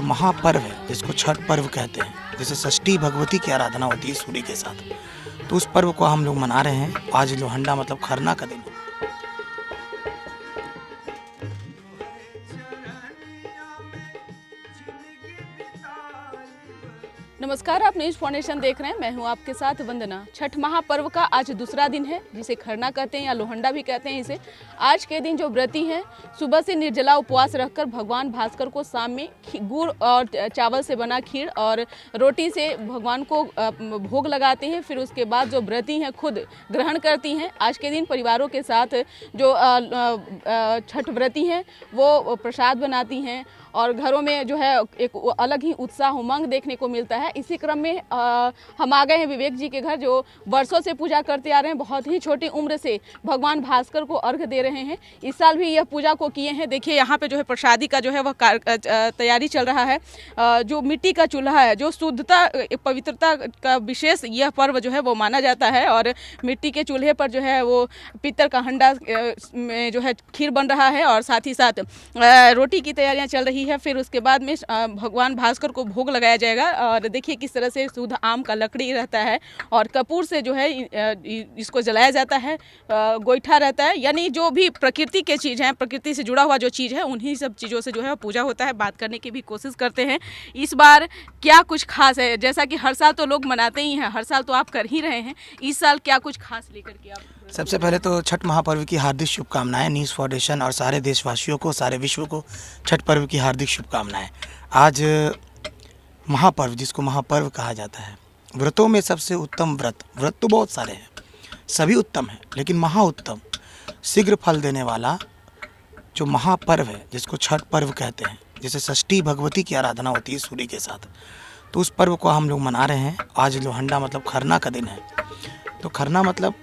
महापर्व है जिसको छठ पर्व कहते हैं, जैसे षष्ठी भगवती की आराधना होती है सूर्य के साथ, तो उस पर्व को हम लोग मना रहे हैं। आज लोहंडा मतलब खरना का दिन है। नमस्कार, आप न्यूज़ फाउंडेशन देख रहे हैं। मैं हूं आपके साथ वंदना। छठ महापर्व का आज दूसरा दिन है, जिसे खरना कहते हैं या लोहंडा भी कहते हैं इसे। आज के दिन जो व्रती हैं सुबह से निर्जला उपवास रखकर भगवान भास्कर को शाम में गुड़ और चावल से बना खीर और रोटी से भगवान को भोग लगाते हैं। फिर उसके बाद जो व्रती हैं खुद ग्रहण करती हैं। आज के दिन परिवारों के साथ जो छठ व्रती हैं वो प्रसाद बनाती हैं और घरों में जो है एक अलग ही उत्साह उमंग देखने को मिलता है। इसी क्रम में हम आ गए हैं विवेक जी के घर, जो वर्षों से पूजा करते आ रहे हैं। बहुत ही छोटी उम्र से भगवान भास्कर को अर्घ दे रहे हैं। इस साल भी यह पूजा को किए हैं। देखिए यहाँ पे जो है प्रसादी का जो है वह तैयारी चल रहा है। जो मिट्टी का चूल्हा है, जो शुद्धता पवित्रता का विशेष यह पर्व जो है वो माना जाता है और मिट्टी के चूल्हे पर जो है वो पीतल का हंडा में जो है खीर बन रहा है और साथ ही साथ रोटी की तैयारियाँ चल रही है। फिर उसके बाद में भगवान भास्कर को भोग लगाया जाएगा और देखिए किस तरह से शुद्ध आम का लकड़ी रहता है और कपूर से जो है इसको जलाया जाता है। गोईठा रहता है, यानी जो भी प्रकृति के चीज़ हैं, प्रकृति से जुड़ा हुआ जो चीज़ है उन्हीं सब चीज़ों से जो है पूजा होता है। बात करने की भी कोशिश करते हैं इस बार क्या कुछ खास है। जैसा कि हर साल तो लोग मनाते ही हैं, हर साल तो आप कर ही रहे हैं, इस साल क्या कुछ खास लेकर के आप? सबसे पहले तो छठ महापर्व की हार्दिक शुभकामनाएं न्यूज़ फाउंडेशन और सारे देशवासियों को, सारे विश्व को छठ पर्व की हार्दिक शुभकामनाएं। आज महापर्व, जिसको महापर्व कहा जाता है, व्रतों में सबसे उत्तम व्रत तो बहुत सारे हैं, सभी उत्तम हैं, लेकिन महाउत्तम शीघ्र फल देने वाला जो महापर्व है जिसको छठ पर्व कहते हैं, जैसे षष्ठी भगवती की आराधना होती है सूर्य के साथ, तो उस पर्व को हम लोग मना रहे हैं। आज लोहंडा मतलब खरना का दिन है। तो खरना मतलब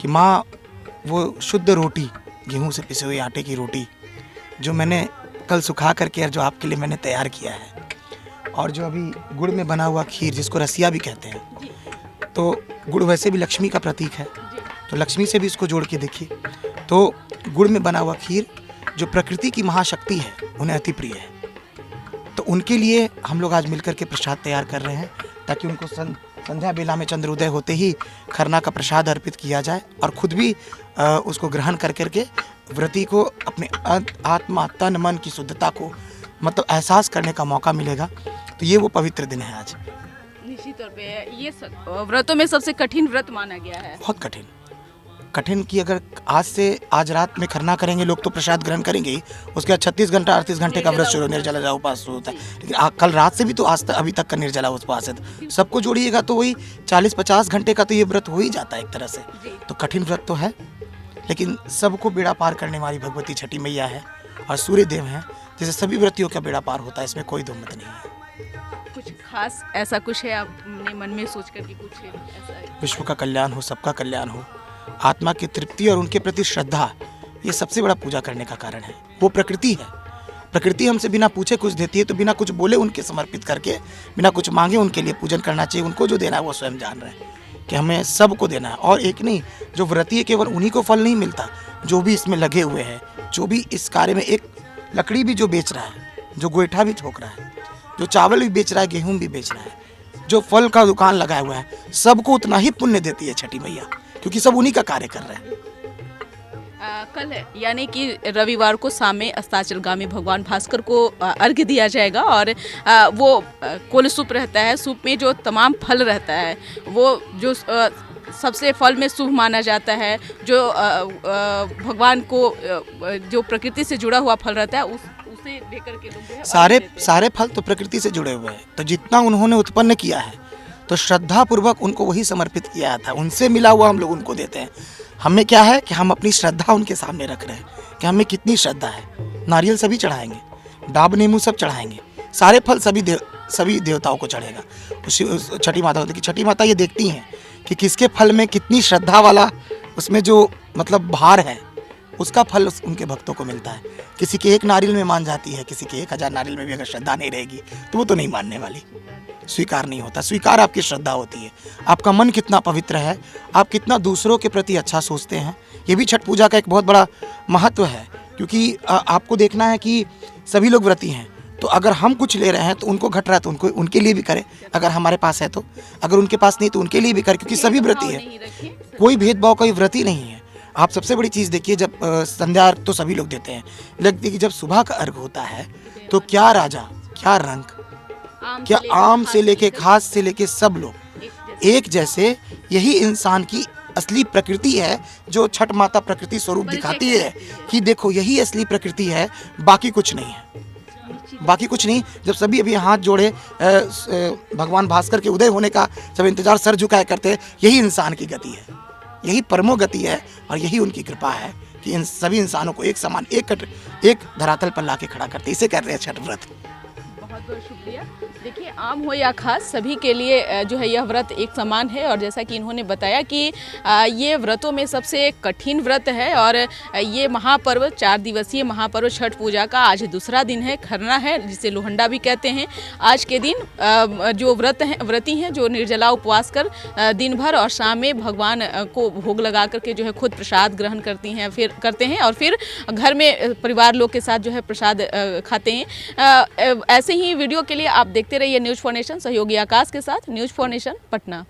कि माँ वो शुद्ध रोटी, गेहूं से पिसे हुए आटे की रोटी जो मैंने कल सुखा करके और जो आपके लिए मैंने तैयार किया है, और जो अभी गुड़ में बना हुआ खीर जिसको रसिया भी कहते हैं, तो गुड़ वैसे भी लक्ष्मी का प्रतीक है, तो लक्ष्मी से भी इसको जोड़ के देखिए। तो गुड़ में बना हुआ खीर जो प्रकृति की महाशक्ति है उन्हें अति प्रिय है, तो उनके लिए हम लोग आज मिलकर के प्रसाद तैयार कर रहे हैं ताकि उनको संध्या बेला में चंद्रोदय होते ही खरना का प्रसाद अर्पित किया जाए और खुद भी उसको ग्रहण कर करके व्रती को अपने आत्मा तन मन की शुद्धता को मतलब एहसास करने का मौका मिलेगा। तो ये वो पवित्र दिन है आज। निश्चित तौर पे ये व्रतों में सबसे कठिन व्रत माना गया है। बहुत कठिन कि अगर आज रात में खरना करेंगे लोग तो प्रसाद ग्रहण करेंगे ही, उसके बाद 36 घंटा 38 घंटे का व्रत शुरू, निर्जला उपवास शुरू होता है। लेकिन कल रात से भी तो आज तक अभी तक का निर्जला उपवास है, सबको जोड़िएगा तो वही 40-50 घंटे का तो ये व्रत हो ही जाता है एक तरह से। तो कठिन व्रत तो है, लेकिन सबको बेड़ा पार करने वाली भगवती छठी मैया है और सूर्य देव हैं, जैसे सभी व्रतियों का बेड़ा पार होता है, इसमें कोई दो मत नहीं है। कुछ खास ऐसा कुछ है आपने मन में सोच कर के कुछ ऐसा है? विश्व का कल्याण हो, सबका कल्याण हो, आत्मा की तृप्ति और उनके प्रति श्रद्धा, ये सबसे बड़ा पूजा करने का कारण है। वो प्रकृति है, प्रकृति हमसे बिना पूछे कुछ देती है, तो बिना कुछ बोले उनके समर्पित करके, बिना कुछ मांगे उनके लिए पूजन करना चाहिए। उनको जो देना है वो स्वयं जान रहे हैं कि हमें सबको देना है। और एक नहीं, जो व्रती है केवल उन्हीं को फल नहीं मिलता, जो भी इसमें लगे हुए हैं, जो भी इस कार्य में, एक लकड़ी भी जो बेच रहा है, जो गोईठा भी ठोक रहा है, जो चावल भी बेच रहा है, गेहूँ भी बेच रहा है, जो फल का दुकान लगाया हुआ है, सबको उतना ही पुण्य देती है छठी मैया, क्योंकि सब उन्हीं का कार्य कर रहे हैं। कल यानी कि रविवार को शाम में अस्ताचलगामी भगवान भास्कर को अर्घ्य दिया जाएगा और वो कोल सूप रहता है। सूप में जो तमाम फल रहता है वो जो सबसे फल में शुभ माना जाता है, जो भगवान को जो प्रकृति से जुड़ा हुआ फल रहता है उसे लेकर के लोग सारे फल तो प्रकृति से जुड़े हुए हैं, तो जितना उन्होंने उत्पन्न किया है तो श्रद्धा पूर्वक उनको वही समर्पित किया था, उनसे मिला हुआ हम लोग उनको देते हैं। हमें क्या है कि हम अपनी श्रद्धा उनके सामने रख रहे हैं कि हमें कितनी श्रद्धा है। नारियल सभी चढ़ाएंगे, डाब नींबू सब चढ़ाएंगे, सारे फल सभी देवताओं को चढ़ेगा। छठी माता होती है कि छठी माता ये देखती हैं कि किसके फल में कितनी श्रद्धा वाला, उसमें जो मतलब भार है उसका फल उनके भक्तों को मिलता है। किसी के एक नारियल में मान जाती है, किसी के 1000 नारियल में भी अगर श्रद्धा नहीं रहेगी तो वो तो नहीं मानने वाली, स्वीकार नहीं होता। स्वीकार आपकी श्रद्धा होती है, आपका मन कितना पवित्र है, आप कितना दूसरों के प्रति अच्छा सोचते हैं। ये भी छठ पूजा का एक बहुत बड़ा महत्व है, क्योंकि आपको देखना है कि सभी लोग व्रती हैं, तो अगर हम कुछ ले रहे हैं तो उनको घट रहा है तो उनको उनके लिए भी करें, अगर हमारे पास है तो, अगर उनके पास नहीं तो उनके लिए भी करें, क्योंकि सभी व्रती है, नहीं रखिए। कोई भेदभाव कोई व्रती नहीं है। आप सबसे बड़ी चीज़ देखिए, जब संध्या अर्घ तो सभी लोग देते हैं, लेकिन देखिए जब सुबह का अर्घ होता है तो क्या राजा, क्या रंग, क्या आम से लेके खास से लेके सब लोग एक जैसे, यही इंसान की असली प्रकृति है, जो छठ माता प्रकृति स्वरूप दिखाती है कि देखो यही असली प्रकृति है, बाकी कुछ नहीं है, बाकी कुछ नहीं। जब सभी अभी हाथ जोड़े भगवान भास्कर के उदय होने का सब इंतजार सर झुकाए करते, यही इंसान की गति है, यही परमो गति है, और यही उनकी कृपा है कि इन सभी इंसानों को एक समान एक धरातल पर लाके खड़ा करते, इसे कहते हैं छठ व्रत। बहुत बहुत शुक्रिया। देखिए, आम हो या खास, सभी के लिए जो है यह व्रत एक समान है। और जैसा कि इन्होंने बताया कि ये व्रतों में सबसे कठिन व्रत है, और ये महापर्व 4 दिवसीय महापर्व छठ पूजा का आज दूसरा दिन है, खरना है, जिसे लोहंडा भी कहते हैं। आज के दिन जो व्रती हैं, जो निर्जला उपवास कर दिन भर और शाम में भगवान को भोग लगा करके जो है खुद प्रसाद ग्रहण करते हैं और फिर घर में परिवार लोग के साथ जो है प्रसाद खाते हैं। ऐसे ही वीडियो के लिए आप देखते रहिए न्यूज़ फॉर नेशन, सहयोगी आकाश के साथ न्यूज़ फॉर नेशन पटना।